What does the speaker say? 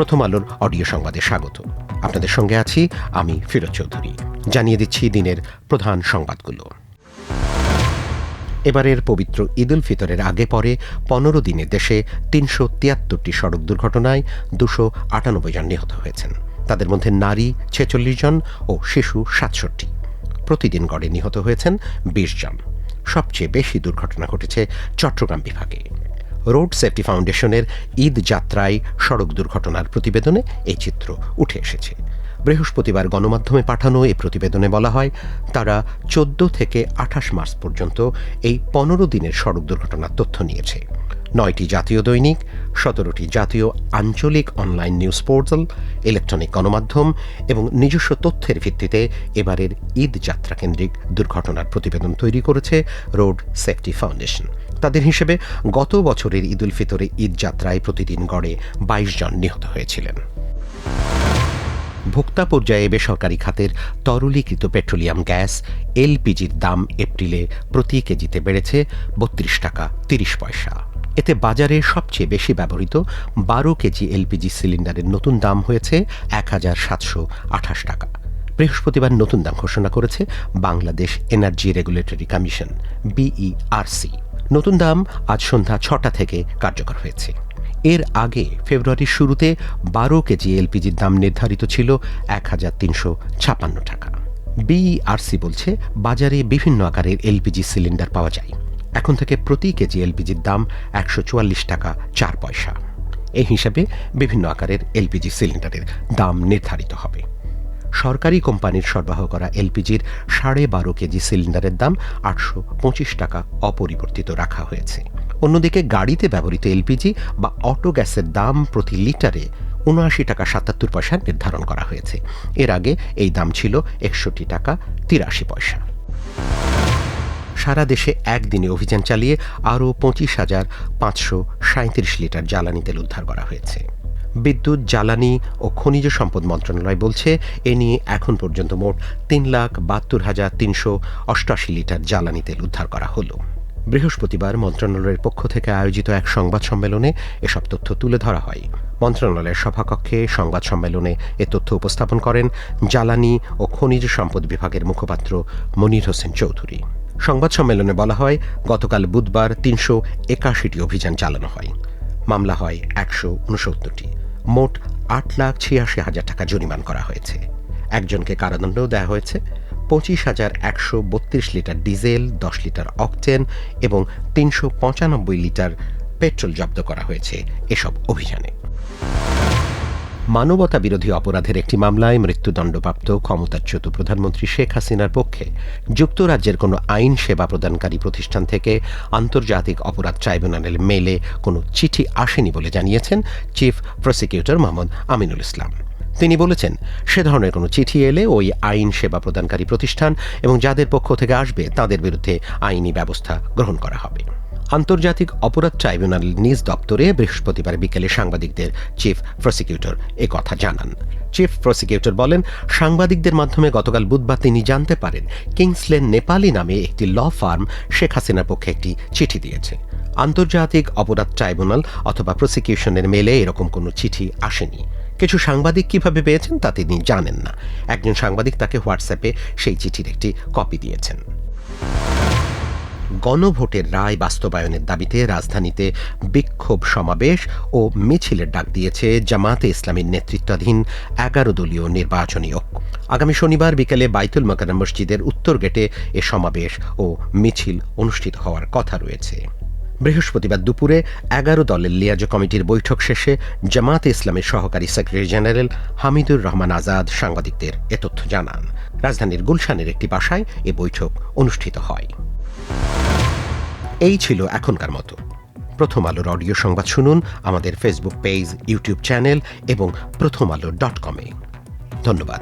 প্রথম আলোর অডিও সংবাদে স্বাগত। আপনাদের সঙ্গে আছি আমি ফিরোজ চৌধুরী। জানিয়ে দিচ্ছি দিনের প্রধান সংবাদগুলো। এবারের পবিত্র ঈদ উল ফিতরের আগে পরে 15 দিনে দেশে 373টি সড়ক দুর্ঘটনায় 298 জন নিহত হয়েছেন। তাদের মধ্যে নারী 46 জন ও শিশু 67। প্রতিদিন গড়ে নিহত হয়েছেন 20 জন। সবচেয়ে বেশি দুর্ঘটনা ঘটেছে চট্টগ্রাম বিভাগে। রোড সেফটি ফাউন্ডেশনের ঈদ যাত্রায় সড়ক দুর্ঘটনার প্রতিবেদনে এই চিত্র উঠে এসেছে। বৃহস্পতিবার গণমাধ্যমে পাঠানো এই প্রতিবেদনে বলা হয়, তারা 14 থেকে 28 মার্চ পর্যন্ত এই 15 দিনের সড়ক দুর্ঘটনার তথ্য নিয়েছে। 9টি জাতীয় দৈনিক, 17টি জাতীয় আঞ্চলিক অনলাইন নিউজ পোর্টাল, ইলেকট্রনিক গণমাধ্যম এবং নিজস্ব তথ্যের ভিত্তিতে এবারের ঈদ যাত্রা কেন্দ্রিক দুর্ঘটনার প্রতিবেদন তৈরি করেছে রোড সেফটি ফাউন্ডেশন। তাদের হিসেবে গত বছরের ঈদ উল ফিতরে ঈদ যাত্রায় প্রতিদিন গড়ে 22 জন নিহত হয়েছিলেন। ভোক্তা পর্যায়ে বেসরকারি খাতের তরলীকৃত পেট্রোলিয়াম গ্যাস এলপিজির দাম এপ্রিলে প্রতি কেজিতে বেড়েছে 32 টাকা 30 পয়সা। এতে বাজারে সবচেয়ে বেশি ব্যবহৃত 12 কেজি এলপিজি সিলিন্ডারের নতুন দাম হয়েছে 1728 টাকা। বৃহস্পতিবার নতুন দাম ঘোষণা করেছে Bangladesh energy regulatory commission BERC। নতুন দাম আজ সন্ধ্যা 6টা থেকে কার্যকর হয়েছে। এর আগে ফেব্রুয়ারির শুরুতে 12 কেজি এলপিজির দাম নির্ধারিত ছিল 1356 টাকা। BERC বলছে, বাজারে বিভিন্ন আকারের এলপিজি সিলিন্ডার পাওয়া যায়। এখন থেকে প্রতি কেজি এলপিজির দাম 144 টাকা 4 পয়সা। এই হিসাবে বিভিন্ন আকারের এলপিজি সিলিন্ডারের দাম নির্ধারিত হবে। সরকারি কোম্পানির সরবরাহ করা এলপিজির 12.5 কেজি সিলিন্ডারের দাম 825 টাকা অপরিবর্তিত রাখা হয়েছে। অন্যদিকে গাড়িতে ব্যবহৃত এলপিজি বা অটো গ্যাসের দাম প্রতি লিটারে 79 টাকা 77 পয়সা নির্ধারণ করা হয়েছে। এর আগে এই দাম ছিল 61 টাকা 83 পয়সা। সারা দেশে একদিনে অভিযান চালিয়ে আরও 25,537 লিটার জ্বালানি তেল উদ্ধার করা হয়েছে। বিদ্যুৎ, জ্বালানি ও খনিজ সম্পদ মন্ত্রণালয় বলছে, এ নিয়ে এখন পর্যন্ত মোট 3,72,388 লিটার জ্বালানি তেল উদ্ধার করা হলো। বৃহস্পতিবার মন্ত্রণালয়ের পক্ষ থেকে আয়োজিত এক সংবাদ সম্মেলনে এসব তথ্য তুলে ধরা হয়। মন্ত্রণালয়ের সভাকক্ষে সংবাদ সম্মেলনে এ তথ্য উপস্থাপন করেন জ্বালানি ও খনিজ সম্পদ বিভাগের মুখপাত্র মনির হোসেন চৌধুরী। সংবাদ সম্মেলনে বলা হয়, গতকাল বুধবার 381টি অভিযান চালানো হয়। মামলা হয় 169টি। মোট 8,86,000 টাকা জরিমানা করা হয়েছে। একজনকে কারাদণ্ডও দেওয়া হয়েছে। 25,132 লিটার ডিজেল, 10 লিটার অকটেন এবং 395 লিটার পেট্রোল জব্দ করা হয়েছে এসব অভিযানে। মানবতা বিরোধী অপরাধের একটি মামলায় মৃত্যুদণ্ডপ্রাপ্ত ক্ষমতাচ্যুত প্রধানমন্ত্রী শেখ হাসিনার পক্ষে যুক্তরাজ্যের কোনো আইন সেবা প্রদানকারী প্রতিষ্ঠান থেকে আন্তর্জাতিক অপরাধ ট্রাইব্যুনালের মেলে কোনো চিঠি আসেনি বলে জানিয়েছেন চিফ প্রসিকিউটর মোহাম্মদ আমিনুল ইসলাম। তিনি বলেছেন, সে ধরনের কোনো চিঠি এলে ওই আইন সেবা প্রদানকারী প্রতিষ্ঠান এবং যাদের পক্ষ থেকে আসবে তাদের বিরুদ্ধে আইনি ব্যবস্থা গ্রহণ করা হবে। আন্তর্জাতিক অপরাধ ট্রাইব্যুনাল নিজ দপ্তরে বৃহস্পতিবার বিকেলে সাংবাদিকদের চিফ প্রসিকিউটর কথা জানান। চিফ প্রসিকিউটর বলেন, সাংবাদিকদের মাধ্যমে গতকাল বুধবার তিনি জানতে পারেন কিংসলেন নেপালি নামে একটি ল ফার্ম শেখ হাসিনার পক্ষে একটি চিঠি দিয়েছে। আন্তর্জাতিক অপরাধ ট্রাইব্যুনাল অথবা প্রসিকিউশনের মেলে এরকম কোনো চিঠি আসেনি। কিছু সাংবাদিক কিভাবে পেয়েছেন তা তিনি জানেন না। একজন সাংবাদিক তাকে হোয়াটসঅ্যাপে সেই চিঠির একটি কপি দিয়েছেন। গণভোটের রায় বাস্তবায়নের দাবিতে রাজধানীতে বিক্ষোভ সমাবেশ ও মিছিলের ডাক দিয়েছে জামায়াতে ইসলামীর নেতৃত্বাধীন 11 দলীয় নির্বাচনী ঐক্য। আগামী শনিবার বিকেলে বাইতুল মোকাররম মসজিদের উত্তর গেটে এ সমাবেশ ও মিছিল অনুষ্ঠিত হওয়ার কথা রয়েছে। বৃহস্পতিবার দুপুরে 11 দলের লিয়াজো কমিটির বৈঠক শেষে জামায়াতে ইসলামের সহকারী সেক্রেটারি জেনারেল হামিদুর রহমান আজাদ সাংবাদিকদের এ তথ্য জানান। রাজধানীর গুলশানের একটি বাসায় এ বৈঠক অনুষ্ঠিত হয়। এই ছিল এখনকার মতো। প্রথম আলোর অডিও সংবাদ শুনুন আমাদের ফেসবুক পেজ, ইউটিউব চ্যানেল এবং prothomalo.com-এ। ধন্যবাদ।